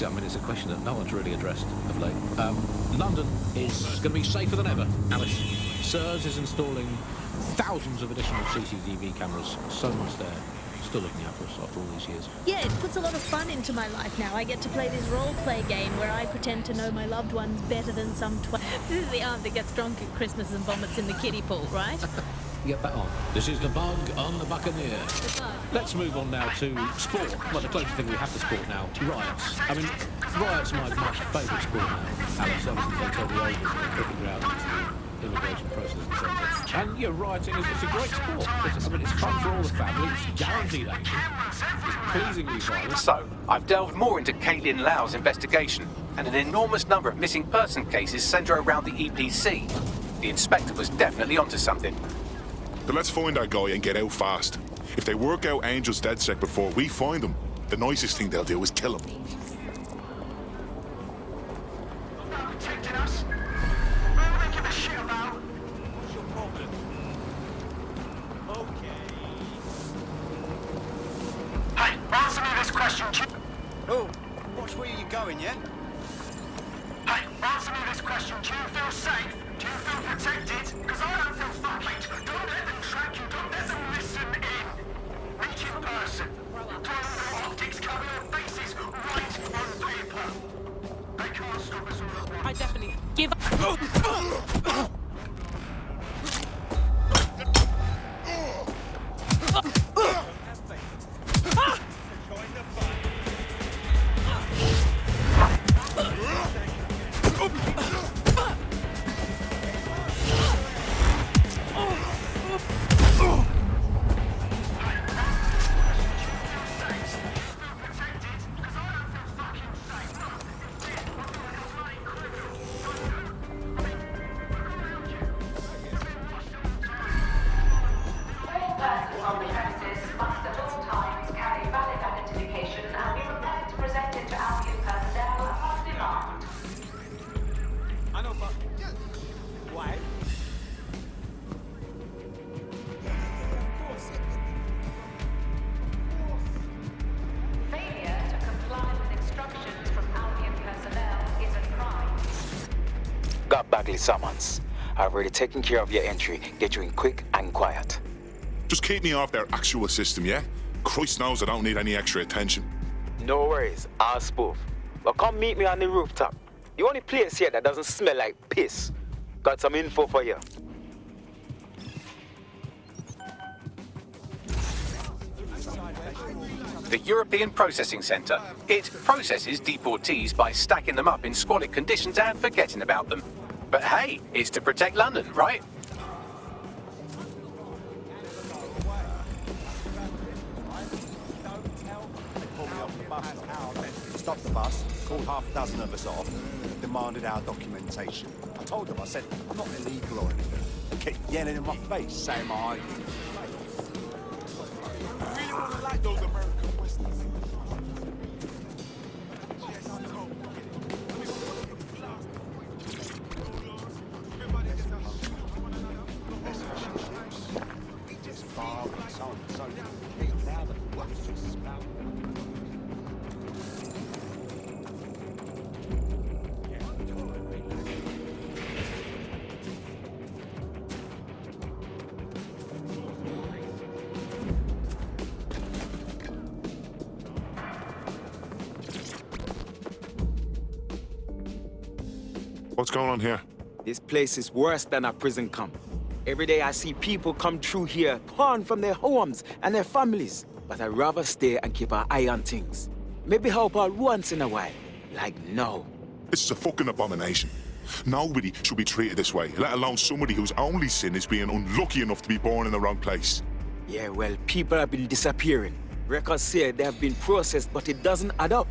I mean, it's a question that no one's really addressed of late. London is going to be safer than ever, Alice. SIRS is installing thousands of additional CCTV cameras. So much there. Still looking out for us after all these years. Yeah, it puts a lot of fun into my life now. I get to play this role-play game where I pretend to know my loved ones better than some This is the aunt that gets drunk at Christmas and vomits in the kiddie pool, right? Get that on. This is the bug on the Buccaneer. The bug. Let's move on now to sport. Well, the closest thing we have to sport now, riots. I mean, riots are my favourite sport now. Alex, ever since they told me over the cricket ground, immigration processing centre. And yeah, rioting it's a great sport. It's fun for all the family. It's guaranteed action. It's pleasingly violent. So, I've delved more into Caitlin Lau's investigation, and an enormous number of missing person cases centre around the EPC. The inspector was definitely onto something. Then let's find our guy and get out fast. If they work out Angel's DedSec before we find him, the nicest thing they'll do is kill him. Protecting us? What do they give a shit about? What's your problem? Okay. Hey, answer me this question, Oh, watch where you're going, yeah? Hey, answer me this question. Do you feel safe? Do you feel protected? Because I don't feel fucking. Don't let them track you. Don't let them listen in. Reach in person. Throw your optics, cover your faces. Write on paper. They can't stop us all at once. I definitely give up. Summons. I've already taken care of your entry. Get you in quick and quiet. Just keep me off their actual system, yeah? Christ knows I don't need any extra attention. No worries, I'll spoof. But come meet me on the rooftop. The only place here that doesn't smell like piss. Got some info for you. The European Processing Centre. It processes deportees by stacking them up in squalid conditions and forgetting about them. But hey, it's to protect London, right? Stopped the bus, called half a dozen of us off, demanded our documentation. I told them, I said, I'm not illegal or anything. They kept yelling in my face, saying my ID. Really want to like those American Westerns. What's going on here? This place is worse than a prison camp. Every day I see people come through here, torn from their homes and their families. But I'd rather stay and keep an eye on things. Maybe help out once in a while. Like now. This is a fucking abomination. Nobody should be treated this way, let alone somebody whose only sin is being unlucky enough to be born in the wrong place. Yeah, well, people have been disappearing. Records say they have been processed, but it doesn't add up.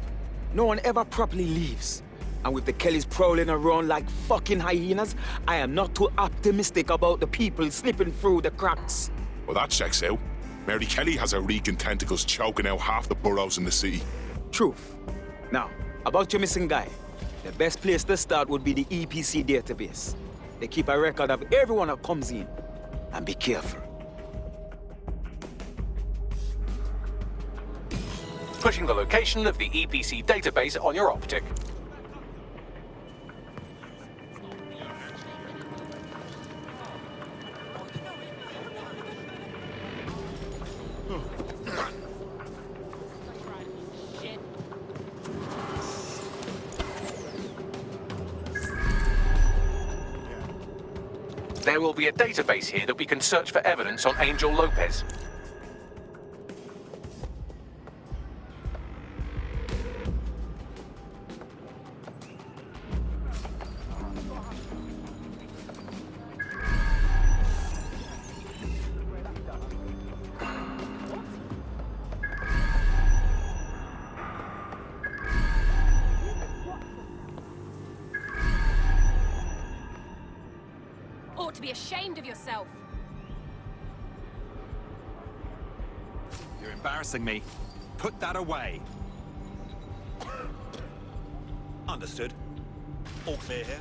No one ever properly leaves. And with the Kellys prowling around like fucking hyenas, I am not too optimistic about the people slipping through the cracks. Well, that checks out. Mary Kelly has her reeking tentacles choking out half the boroughs in the city. Truth. Now, about your missing guy. The best place to start would be the EPC database. They keep a record of everyone that comes in. And be careful. pushing the location of the EPC database on your optic. There will be a database here that we can search for evidence on Angel Lopez. Ought to be ashamed of yourself. You're embarrassing me. Put that away. Understood. All clear here?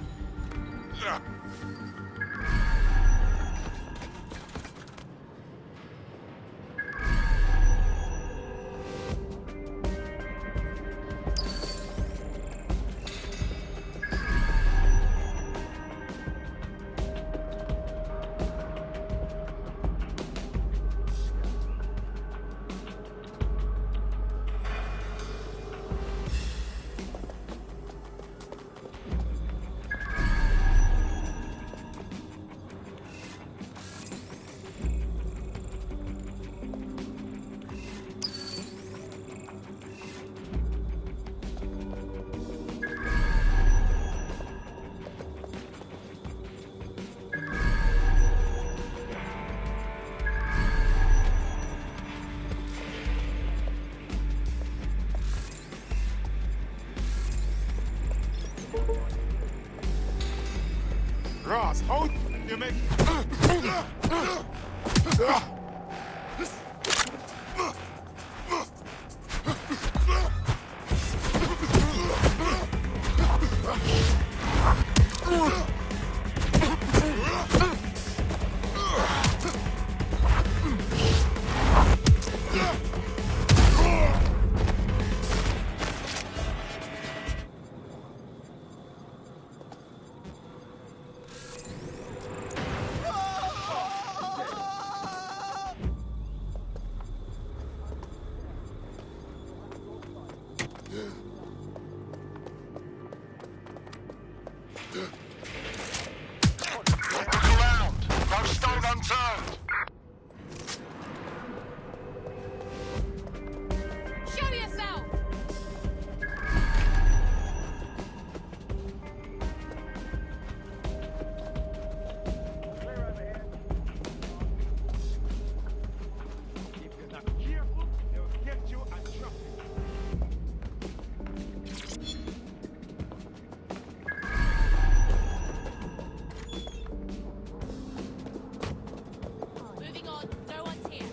Ross, how you make... Look around. No stone unturned. Show yourself! If you're not careful, they'll get you and trap you. Moving on, no one's here.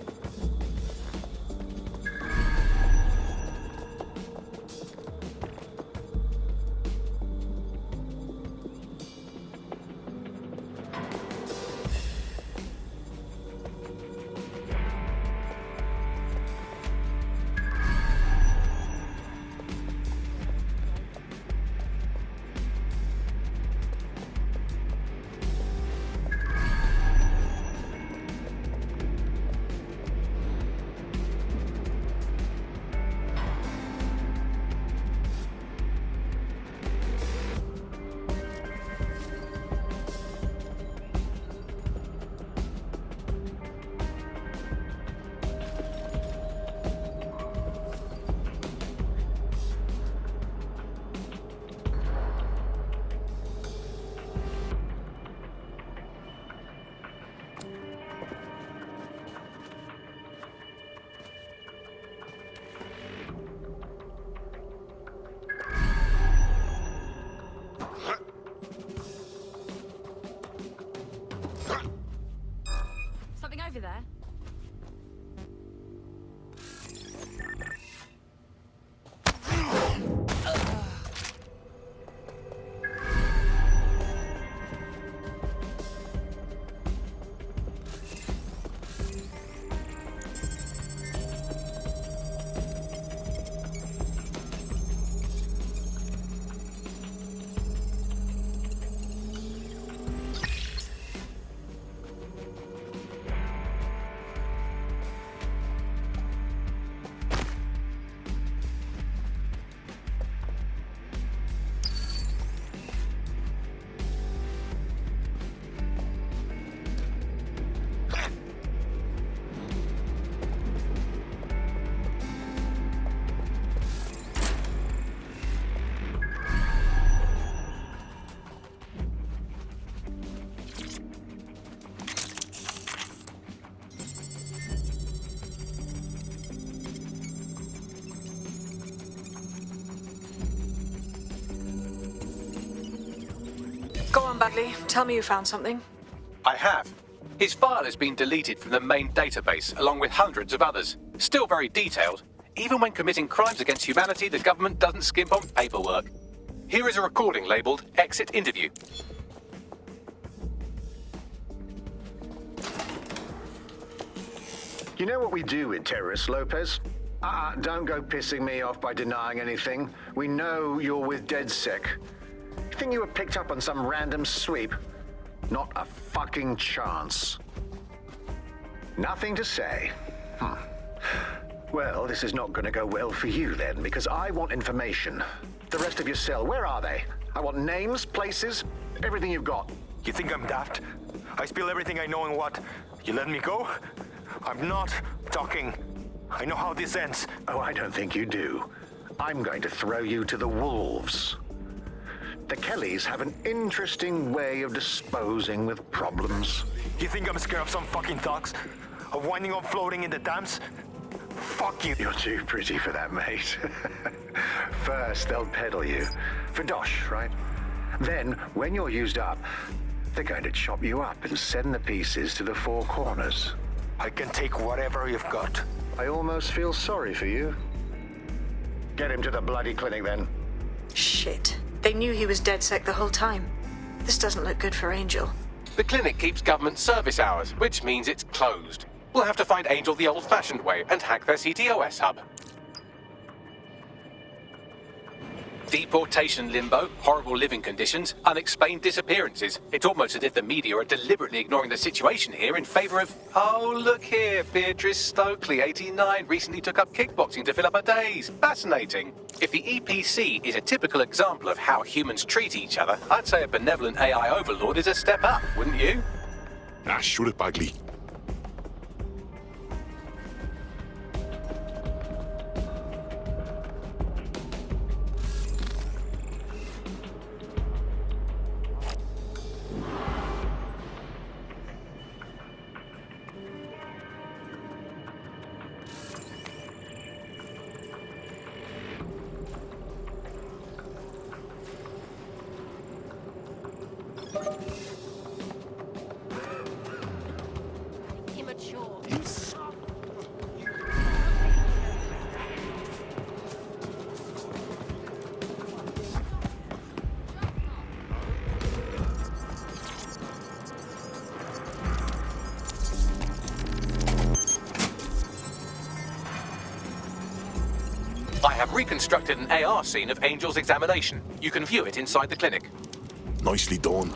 Something over there? Go on, Bagley. Tell me you found something. I have. His file has been deleted from the main database, along with hundreds of others. Still very detailed. Even when committing crimes against humanity, the government doesn't skimp on paperwork. Here is a recording labelled Exit Interview. You know what we do with terrorists, Lopez? Don't go pissing me off by denying anything. We know you're with DedSec. You think you were picked up on some random sweep? Not a fucking chance. Nothing to say. Well, this is not going to go well for you then, because I want information. The rest of your cell, where are they? I want names, places, everything you've got. You think I'm daft? I spill everything I know and what? You let me go? I'm not talking. I know how this ends. Oh, I don't think you do. I'm going to throw you to the wolves. The Kellys have an interesting way of disposing with problems. You think I'm scared of some fucking thugs? Of winding up floating in the dams? Fuck you. You're too pretty for that, mate. First, they'll peddle you. For dosh, right? Then, when you're used up, they're going to chop you up and send the pieces to the four corners. I can take whatever you've got. I almost feel sorry for you. Get him to the bloody clinic, then. Shit. They knew he was DedSec the whole time. This doesn't look good for Angel. The clinic keeps government service hours, which means it's closed. We'll have to find Angel the old-fashioned way and hack their CTOS hub. Deportation limbo, horrible living conditions, unexplained disappearances. It's almost as if the media are deliberately ignoring the situation here in favour of... Oh, look here, Beatrice Stokely, 89, recently took up kickboxing to fill up her days. Fascinating. If the EPC is a typical example of how humans treat each other, I'd say a benevolent AI overlord is a step up, wouldn't you? Shoot it, Bagley. Immature. I have reconstructed an AR scene of Angel's examination. You can view it inside the clinic. Nicely done.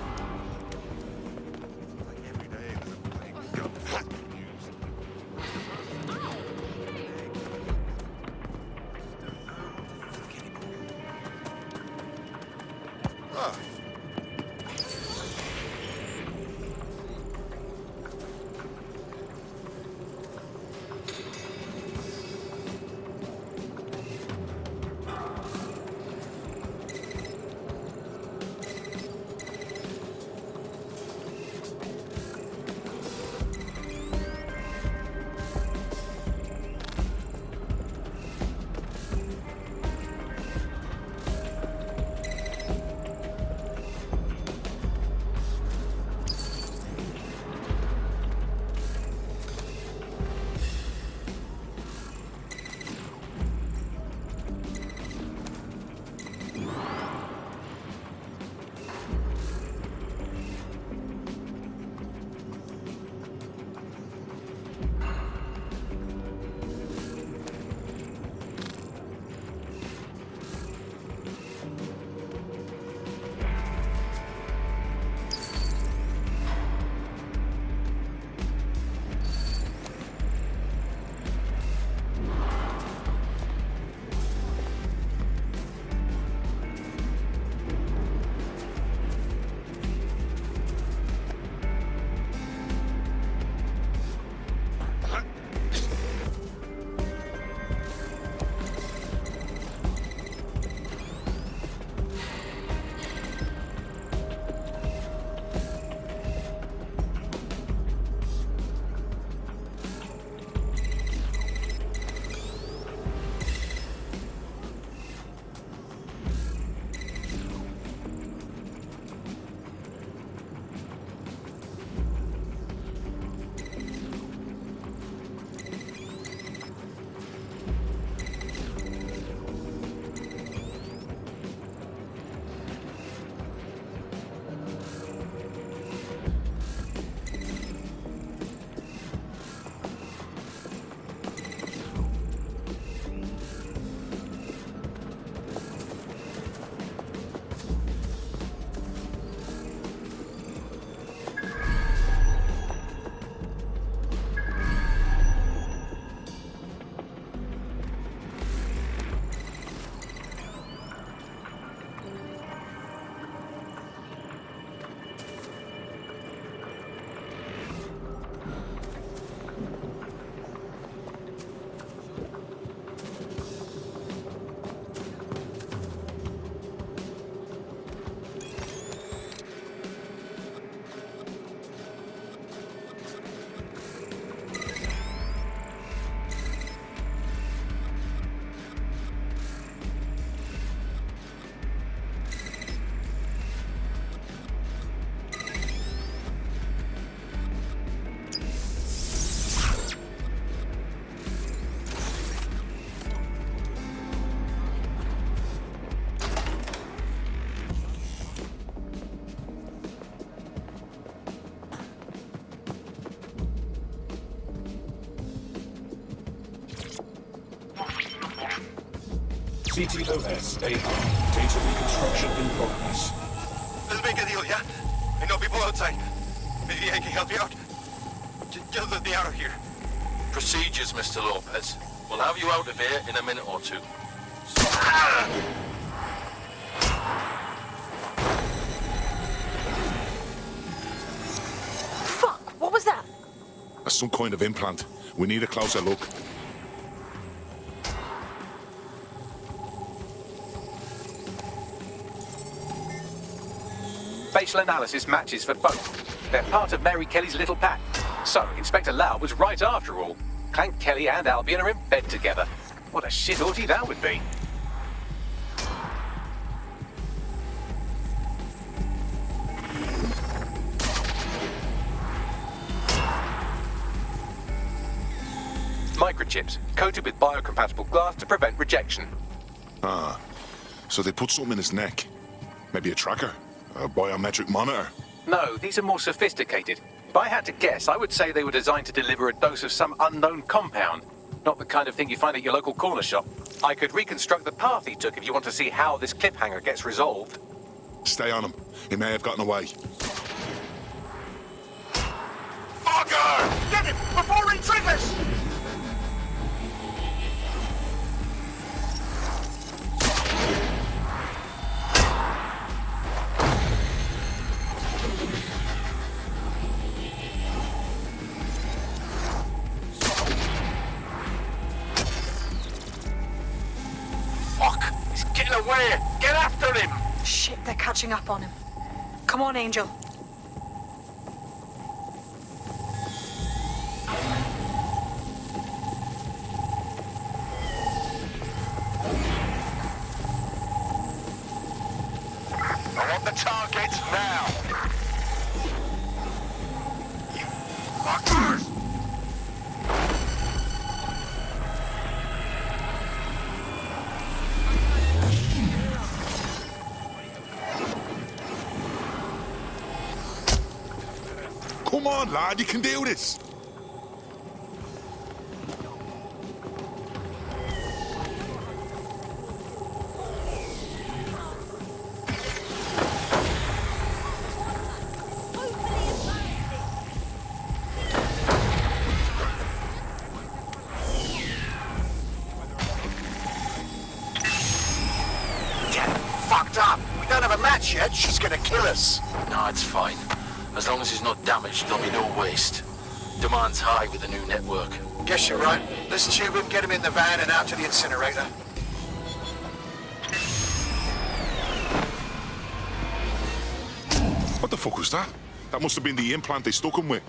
CTOS AR. Data reconstruction in progress. Let's make a deal, yeah? I know people outside. Maybe I can help you out. Just let me out of here. Procedures, Mr. Lopez. We'll have you out of here in a minute or two. Fuck, what was that? That's some kind of implant. We need a closer look. Facial analysis matches for both. They're part of Mary Kelly's little pack. So, Inspector Lau was right after all. Clank Kelly and Albion are in bed together. What a shit orgy that would be. Microchips, coated with biocompatible glass to prevent rejection. Ah, so they put something in his neck. Maybe a tracker? A biometric monitor? No, these are more sophisticated. If I had to guess, I would say they were designed to deliver a dose of some unknown compound. Not the kind of thing you find at your local corner shop. I could reconstruct the path he took if you want to see how this cliffhanger gets resolved. Stay on him. He may have gotten away. Fucker! Get him before he triggers! Fuck! He's getting away! Get after him! Shit, they're catching up on him. Come on, Angel. I want the target now! You fuckers! Come on, lad, you can do this. Get fucked up! We don't have a match yet, she's gonna kill us. No, it's fine. As long as he's not damaged, there'll be no waste. Demand's high with the new network. Guess you're right. Let's tube him, get him in the van and out to the incinerator. What the fuck was that? That must have been the implant they stuck him with.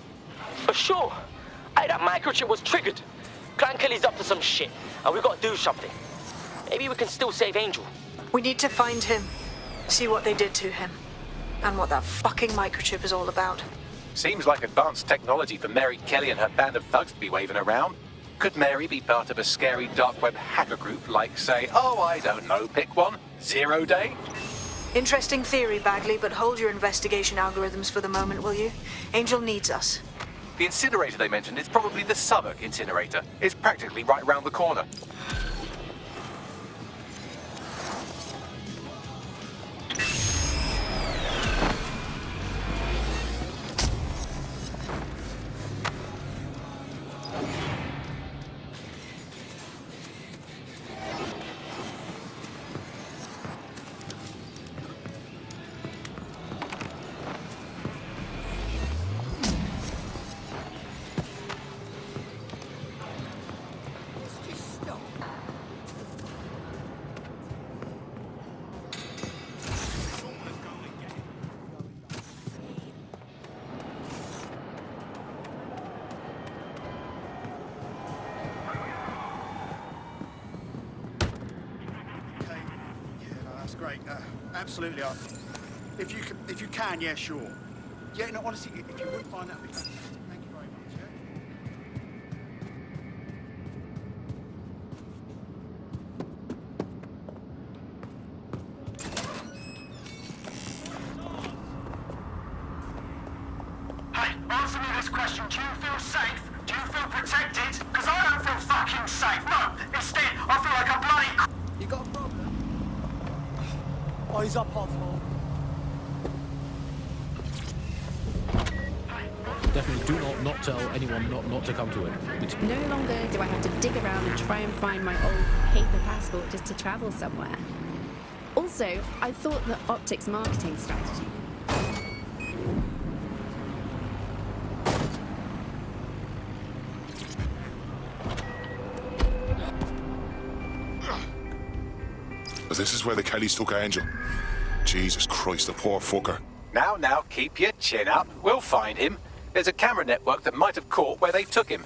For sure. Hey, that microchip was triggered. Clan Kelly's up to some shit, and we've got to do something. Maybe we can still save Angel. We need to find him. See what they did to him. And what that fucking microchip is all about. Seems like advanced technology for Mary Kelly and her band of thugs to be waving around. Could Mary be part of a scary dark web hacker group like, say, oh, I don't know, pick one, 0 Day? Interesting theory, Bagley, but hold your investigation algorithms for the moment, will you? Angel needs us. The incinerator they mentioned is probably the Southwark incinerator. It's practically right round the corner. Great, absolutely. If you can, yeah, sure. Yeah, no, honestly, if you would find that, would be fantastic. Thank you very much. Hey, answer me this question. Do you feel safe? Do you feel protected? Because I don't feel fucking safe. No, instead, I feel like a bloody... You got a problem? Eyes up, Oswald. Definitely do not tell anyone not to come to it. It's No longer do I have to dig around and try and find my old paper passport just to travel somewhere. Also, I thought the optics marketing strategy. This is where the Kellys took Angel. Jesus Christ, the poor fucker. Now, keep your chin up. We'll find him. There's a camera network that might have caught where they took him.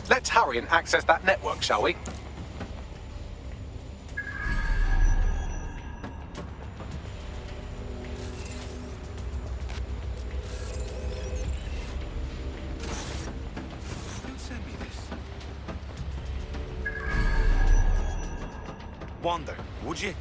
Let's hurry and access that network, shall we? Send me this. Wonder, would you?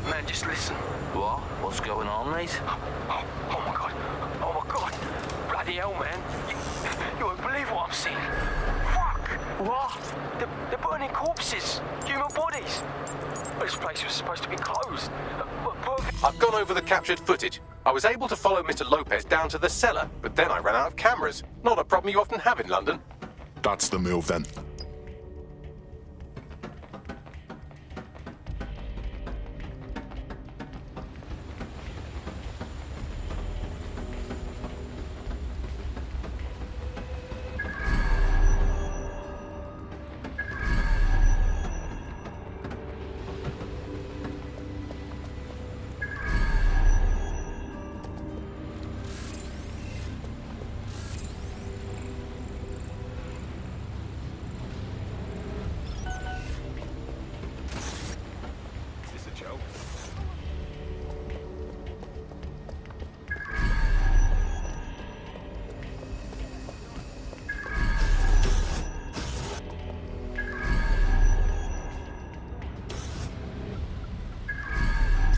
Man, just listen. What? What's going on, mate? Oh my god. Oh my god. Bloody hell, man. You won't believe what I'm seeing. Fuck. What? They're burning corpses. Human bodies. This place was supposed to be closed. I've gone over the captured footage. I was able to follow Mr. Lopez down to the cellar, but then I ran out of cameras. Not a problem you often have in London. That's the move then.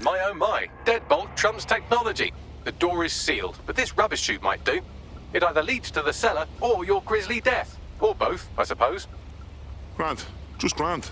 My oh my, deadbolt trumps technology. The door is sealed, but this rubbish chute might do. It either leads to the cellar or your grisly death. Or both, I suppose. Grant. Just Grant.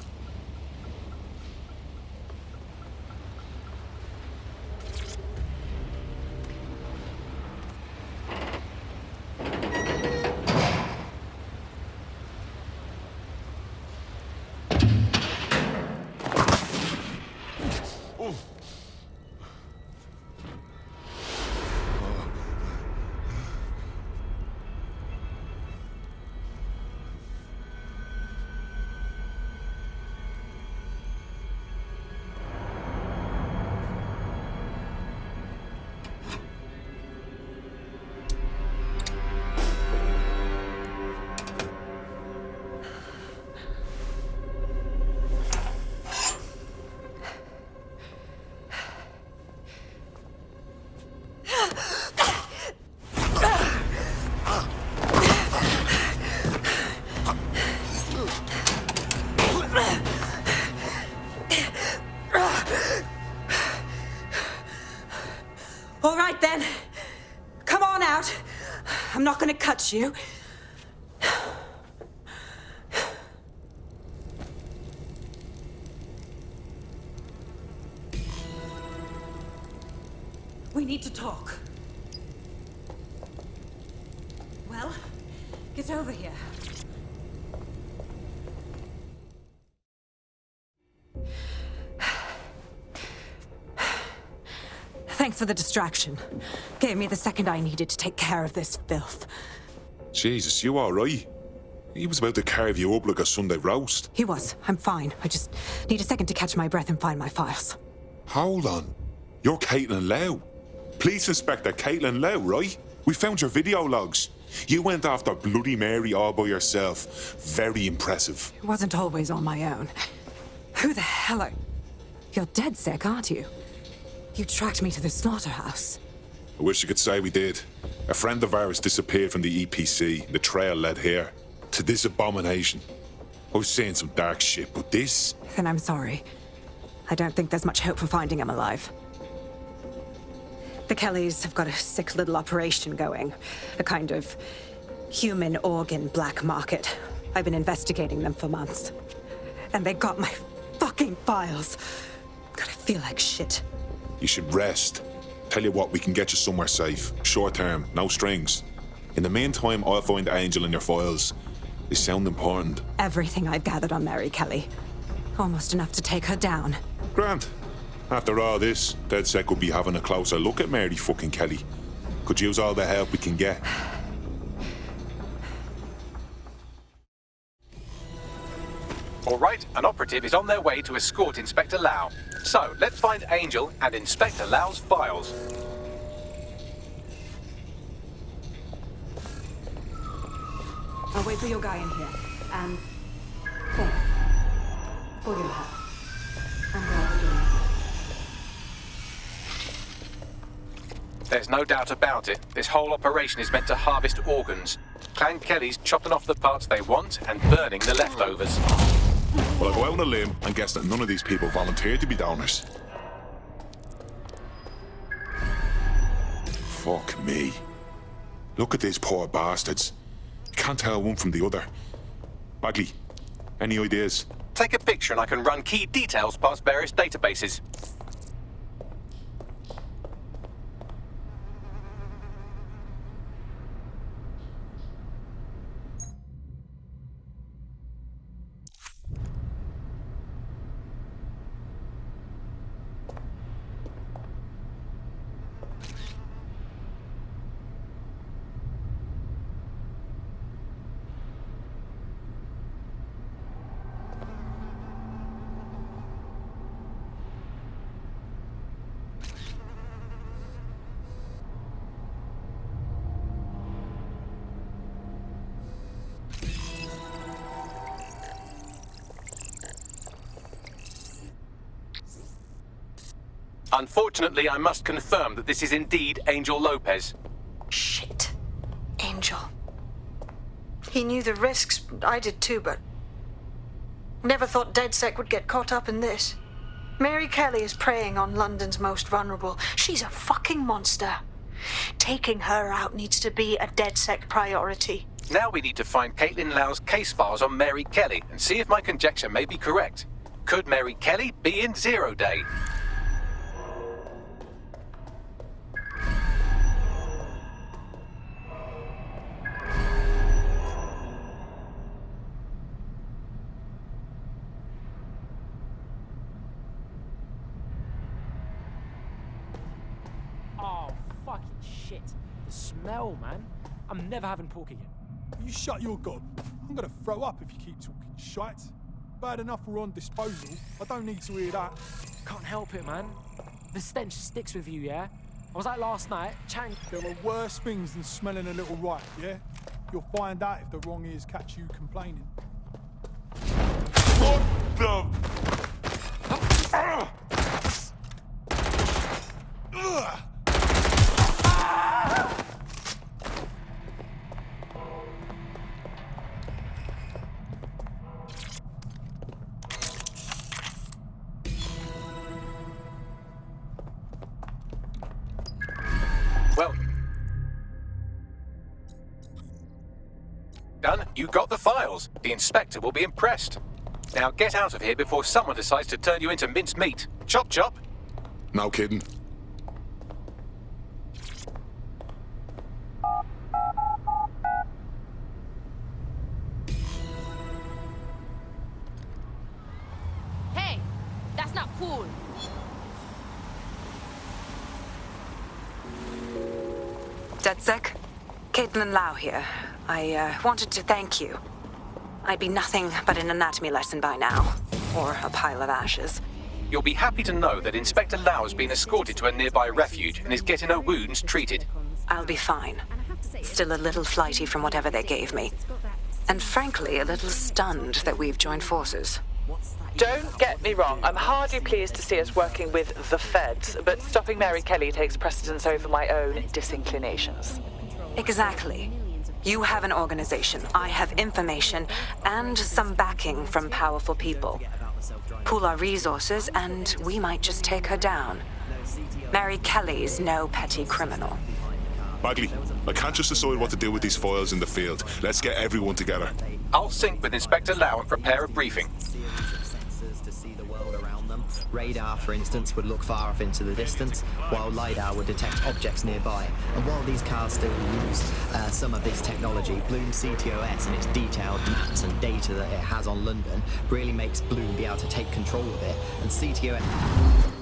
right then. Come on out. I'm not gonna cut you. We need to talk. Well, get over here. Thanks for the distraction. Gave me the second I needed to take care of this filth. Jesus, you all right? He was about to carve you up like a Sunday roast. He was. I'm fine. I just need a second to catch my breath and find my files. Hold on. You're Caitlin Lau. Police Inspector Caitlin Lau, right? We found your video logs. You went after Bloody Mary all by yourself. Very impressive. It wasn't always on my own. Who the hell are... You're dead sick, aren't you? You tracked me to the slaughterhouse. I wish I could say we did. A friend of ours disappeared from the EPC. The trail led here. To this abomination. I was saying some dark shit, but this... Then I'm sorry. I don't think there's much hope for finding him alive. The Kellys have got a sick little operation going. A kind of human organ black market. I've been investigating them for months. And they got my fucking files. God, I feel like shit. You should rest. Tell you what, we can get you somewhere safe. Short term, no strings. In the meantime, I'll find Angel in your files. They sound important. Everything I've gathered on Mary Kelly. Almost enough to take her down. Grant. After all this, DedSec will be having a closer look at Mary fucking Kelly. Could use all the help we can get. All right, an operative is on their way to escort Inspector Lau. So, let's find Angel and Inspector Lau's files. I'll wait for your guy in here. And... Thanks. For your help. I'm glad you're doing it. There's no doubt about it. This whole operation is meant to harvest organs. Clan Kelly's chopping off the parts they want and burning the leftovers. Well, I'll go out on a limb and guess that none of these people volunteered to be donors. Fuck me. Look at these poor bastards. Can't tell one from the other. Bagley, any ideas? Take a picture and I can run key details past various databases. Unfortunately, I must confirm that this is indeed Angel Lopez. Shit. Angel. He knew the risks. I did too, but... Never thought DedSec would get caught up in this. Mary Kelly is preying on London's most vulnerable. She's a fucking monster. Taking her out needs to be a DedSec priority. Now we need to find Caitlin Lau's case files on Mary Kelly and see if my conjecture may be correct. Could Mary Kelly be in Zero Day? Shit. The smell, man. I'm never having pork again. You shut your gob. I'm gonna throw up if you keep talking shite. Bad enough we're on disposal. I don't need to hear that. Can't help it, man. The stench sticks with you, yeah? I was like last night, chatting... There are worse things than smelling a little right, yeah? You'll find out if the wrong ears catch you complaining. What the... Well done. You got the files. The inspector will be impressed. Now get out of here before someone decides to turn you into minced meat. Chop chop. No kidding. Hey, that's not cool. DedSec? Caitlin Lau here. I wanted to thank you. I'd be nothing but an anatomy lesson by now. Or a pile of ashes. You'll be happy to know that Inspector Lau has been escorted to a nearby refuge and is getting her wounds treated. I'll be fine. Still a little flighty from whatever they gave me. And frankly, a little stunned that we've joined forces. Don't get me wrong, I'm hardly pleased to see us working with the feds, but stopping Mary Kelly takes precedence over my own disinclinations. Exactly. You have an organization, I have information, and some backing from powerful people. Pool our resources, and we might just take her down. Mary Kelly's no petty criminal. Bagley, I can't just decide what to do with these files in the field. Let's get everyone together. I'll sync with Inspector Lau and prepare a briefing. Radar, for instance, would look far off into the distance, while LiDAR would detect objects nearby. And while these cars still use some of this technology, Bloom's CTOS and its detailed maps and data that it has on London really makes Bloom be able to take control of it. And CTOS...